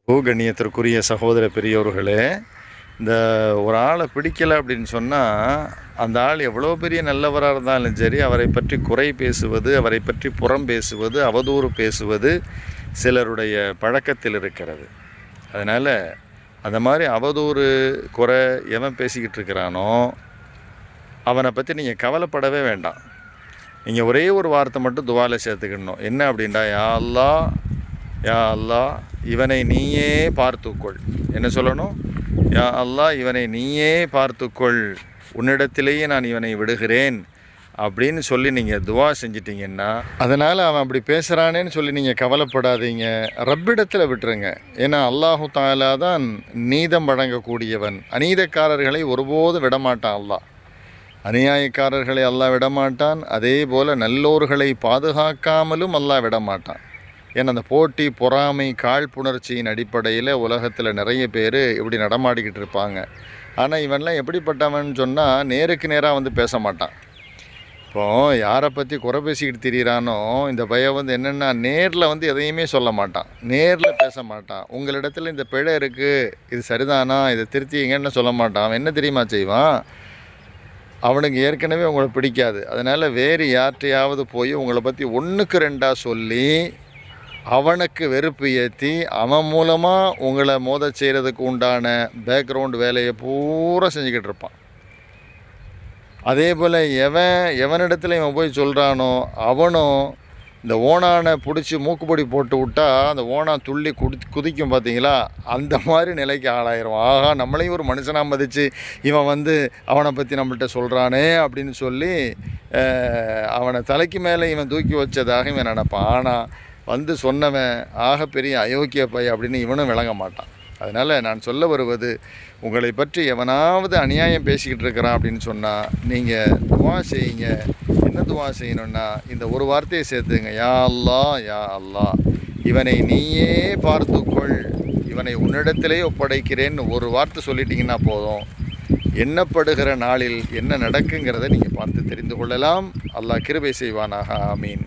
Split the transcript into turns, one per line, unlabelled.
கண்ணியத்திற்குரிய சகோதர பெரியோர்களே, இந்த ஒரு ஆளை பிடிக்கலை அப்படின்னு சொன்னால் அந்த ஆள் எவ்வளோ பெரிய நல்லவராக இருந்தாலும் சரி, அவரை பற்றி குறை பேசுவது, அவரை பற்றி புறம் பேசுவது, அவதூறு பேசுவது சிலருடைய பழக்கத்தில் இருக்கிறது. அதனால் அந்த மாதிரி அவதூறு குறை எவன் பேசிக்கிட்டு இருக்கிறானோ அவனை பற்றி நீங்கள் கவலைப்படவே வேண்டாம். நீங்கள் ஒரே ஒரு வார்த்தை மட்டும் துவால சேர்த்துக்கணும். என்ன அப்படின்டா, யா அல்லாஹ், யா அல்லாஹ், இவனை நீயே பார்த்துக்கொள். என்ன சொல்லணும்? யா அல்லாஹ், இவனை நீயே பார்த்துக்கொள், உன்னிடத்திலேயே நான் இவனை விடுகிறேன் அப்படின்னு சொல்லி நீங்கள் துவா செஞ்சிட்டிங்கன்னா, அதனால் அவன் அப்படி பேசுகிறானேன்னு சொல்லி நீங்கள் கவலைப்படாதீங்க, ரப்பிடத்தில் விட்டுருங்க. ஏன்னா அல்லாஹு தஆலா தான் நீதம் வழங்கக்கூடியவன். அநீதக்காரர்களை ஒருபோதும் விடமாட்டான் அல்லாஹ். அநியாயக்காரர்களை அல்லாஹ் விடமாட்டான். அதே போல் நல்லோர்களை பாதுகாக்காமலும் அல்லாஹ் விடமாட்டான். ஏன்னா அந்த போட்டி, பொறாமை, காழ்ப்புணர்ச்சியின் அடிப்படையில் உலகத்தில் நிறைய பேர் இப்படி நடமாடிக்கிட்டு இருப்பாங்க. ஆனால் இவன்லாம் எப்படிப்பட்டவன் சொன்னால் நேருக்கு நேராக வந்து பேச மாட்டான். இப்போது யாரை பற்றி குறை பேசிக்கிட்டு திரியிறானோ இந்த பையன் வந்து என்னென்னா நேரில் வந்து எதையுமே சொல்ல மாட்டான், நேரில் பேச மாட்டான். உங்களிடத்தில் இந்த பிழை இருக்குது, இது சரிதானா, இதை திருத்திங்கன்னு சொல்ல மாட்டான். அவன் என்ன தெரியுமா செய்வான்? அவனுக்கு ஏற்கனவே உங்களை பிடிக்காது. அதனால் வேறு யார்கிட்டையாவது போய் உங்களை பற்றி ஒன்றுக்கு ரெண்டாக சொல்லி அவனுக்கு வெறுப்பு ஏற்றி அவன் மூலமாக உங்களை மோத செய்கிறதுக்கு உண்டான பேக்ரவுண்டு வேலையை பூரா செஞ்சுக்கிட்டு இருப்பான். அதே போல் எவனிடத்துல இவன் போய் சொல்கிறானோ அவனும் இந்த ஓணானை பிடிச்சி மூக்குப்பொடி போட்டு விட்டா அந்த ஓணான் துள்ளி குதிக்கும் பார்த்தீங்களா, அந்த மாதிரி நிலைக்கு ஆளாயிரும். ஆகா, நம்மளையும் ஒரு மனுஷனாக மதித்து இவன் வந்து அவனை பற்றி நம்மள்கிட்ட சொல்கிறானே அப்படின்னு சொல்லி அவனை தலைக்கு மேலே இவன் தூக்கி வச்சதாக இவன் நினைப்பான். ஆனால் வந்து சொன்னவன் ஆக பெரிய அயோக்கிய பை அப்படின்னு இவனும் விளங்க மாட்டான். அதனால் நான் சொல்ல வருவது, உங்களை பற்றி எவனாவது அநியாயம் பேசிக்கிட்டு இருக்கிறான் அப்படின்னு சொன்னால் நீங்கள் துவா செய்யுங்க. என்ன துவா செய்யணுன்னா இந்த ஒரு வார்த்தையை சேர்த்துங்க, யா அல்லாஹ், யா அல்லாஹ், இவனை நீயே பார்த்துக்கொள், இவனை உன்னிடத்திலே ஒப்படைக்கிறேன்னு ஒரு வார்த்தை சொல்லிட்டீங்கன்னா போதும். எண்ணப்படுகிற நாளில் என்ன நடக்குங்கிறத நீங்கள் பார்த்து தெரிந்து கொள்ளலாம். அல்லாஹ் கிருபை செய்வானாக. ஆமீன்.